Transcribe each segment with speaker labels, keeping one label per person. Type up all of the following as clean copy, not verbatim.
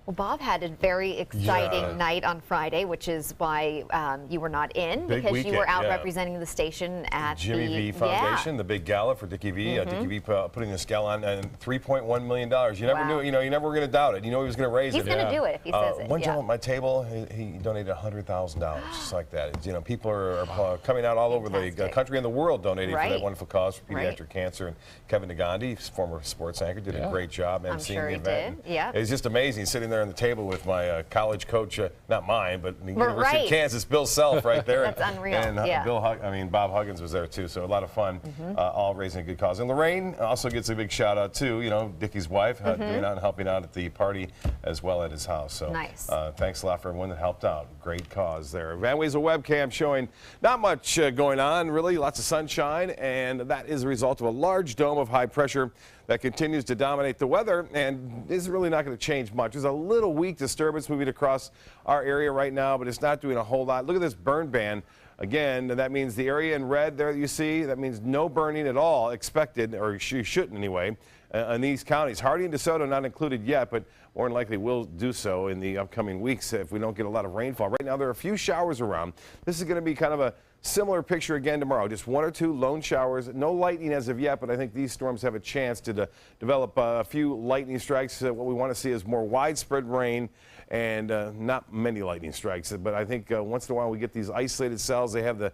Speaker 1: Well, Bob had a very exciting night on Friday, which is why you were not in,
Speaker 2: Big
Speaker 1: because
Speaker 2: weekend,
Speaker 1: you were out representing the station at
Speaker 2: Jimmy V Foundation, the big gala for Dickie V. Dickie V putting this gala on, and $3.1 million. You never knew, you never were going to doubt it. You know he was going to raise it.
Speaker 1: He's going to do it if he says it.
Speaker 2: One gentleman at my table, he donated $100,000, just like that. It's, people are coming out all over the country and the world donating for that wonderful cause for pediatric cancer. And Kevin Nagandi, former sports anchor, did a great job emceeing the event.
Speaker 1: It
Speaker 2: was just amazing sitting there on the table with my college coach, not mine, but the University of Kansas, Bill Self, right there.
Speaker 1: That's unreal.
Speaker 2: And Bob Huggins was there too, so a lot of fun, all raising a good cause. And Lorraine also gets a big shout out too, Dickie's wife, doing out and helping out at the party as well at his house. So
Speaker 1: nice.
Speaker 2: Thanks a lot for everyone that helped out. Great cause there. Van Wezel webcam showing not much going on, really, lots of sunshine, and that is a result of a large dome of high pressure that continues to dominate the weather and is really not going to change much. There's a little weak disturbance moving across our area right now, but it's not doing a whole lot. Look at this burn ban. Again, that means the area in red there you see, that means no burning at all expected, or you shouldn't anyway, in these counties. Hardy and DeSoto not included yet, but more than likely will do so in the upcoming weeks if we don't get a lot of rainfall. Right now there are a few showers around. This is going to be kind of a similar picture again tomorrow. Just one or two lone showers. No lightning as of yet, but I think these storms have a chance to develop a few lightning strikes. What we want to see is more widespread rain and not many lightning strikes. But I think once in a while we get these isolated cells. They have the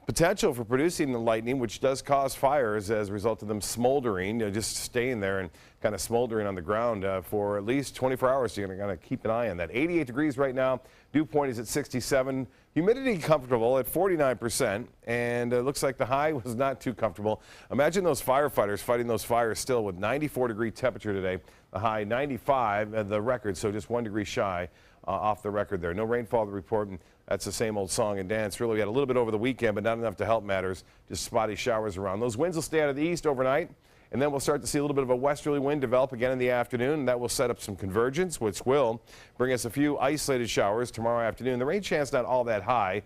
Speaker 2: potential for producing the lightning, which does cause fires as a result of them smoldering, just staying there and kind of smoldering on the ground for at least 24 hours. So you're going to kind of keep an eye on that. 88 degrees right now. Dew point is at 67. Humidity comfortable at 49%, and it looks like the high was not too comfortable. Imagine those firefighters fighting those fires still with 94-degree temperature today. The high 95 at the record, so just 1 degree shy off the record there. No rainfall to report, and that's the same old song and dance. Really, we had a little bit over the weekend, but not enough to help matters. Just spotty showers around. Those winds will stay out of the east overnight, and then we'll start to see a little bit of a westerly wind develop again in the afternoon, and that will set up some convergence, which will bring us a few isolated showers tomorrow afternoon. The rain chance not all that high.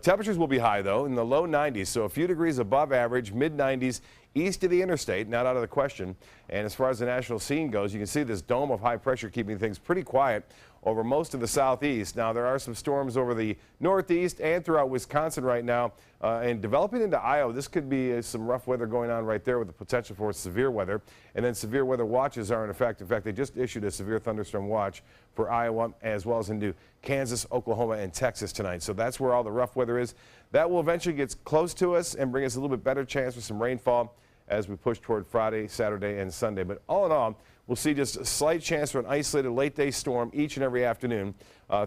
Speaker 2: Temperatures will be high, though, in the low 90s, so a few degrees above average, mid-90s east of the interstate, not out of the question. And as far as the national scene goes, you can see this dome of high pressure keeping things pretty quiet over most of the southeast. Now, there are some storms over the northeast and throughout Wisconsin right now, and developing into Iowa. This could be some rough weather going on right there with the potential for severe weather. And then severe weather watches are in effect. In fact, they just issued a severe thunderstorm watch for Iowa as well as into Kansas, Oklahoma, and Texas tonight. So that's where all the rough weather is. That will eventually get close to us and bring us a little bit better chance for some rainfall as we push toward Friday, Saturday, and Sunday. But all in all, we'll see just a slight chance for an isolated late-day storm each and every afternoon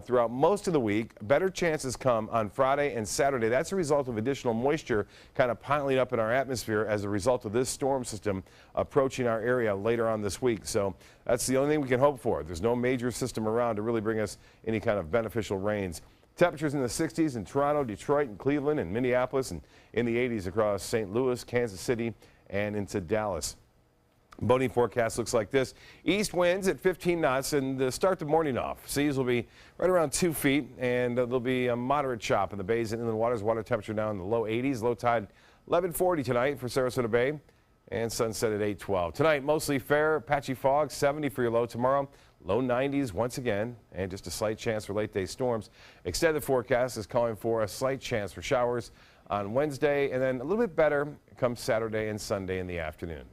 Speaker 2: throughout most of the week. Better chances come on Friday and Saturday. That's a result of additional moisture kind of piling up in our atmosphere as a result of this storm system approaching our area later on this week. So that's the only thing we can hope for. There's no major system around to really bring us any kind of beneficial rains. Temperatures in the 60s in Toronto, Detroit, and Cleveland, and Minneapolis, and in the 80s across St. Louis, Kansas City, and into Dallas. Boating forecast looks like this. East winds at 15 knots, and start the morning off. Seas will be right around 2 feet, and there'll be a moderate chop in the bays and inland waters. Water temperature now in the low 80s. Low tide 11:40 tonight for Sarasota Bay, and sunset at 8:12. Tonight, mostly fair, patchy fog, 70 for your low tomorrow. Low 90s once again, and just a slight chance for late-day storms. Extended forecast is calling for a slight chance for showers on Wednesday, and then a little bit better come Saturday and Sunday in the afternoon.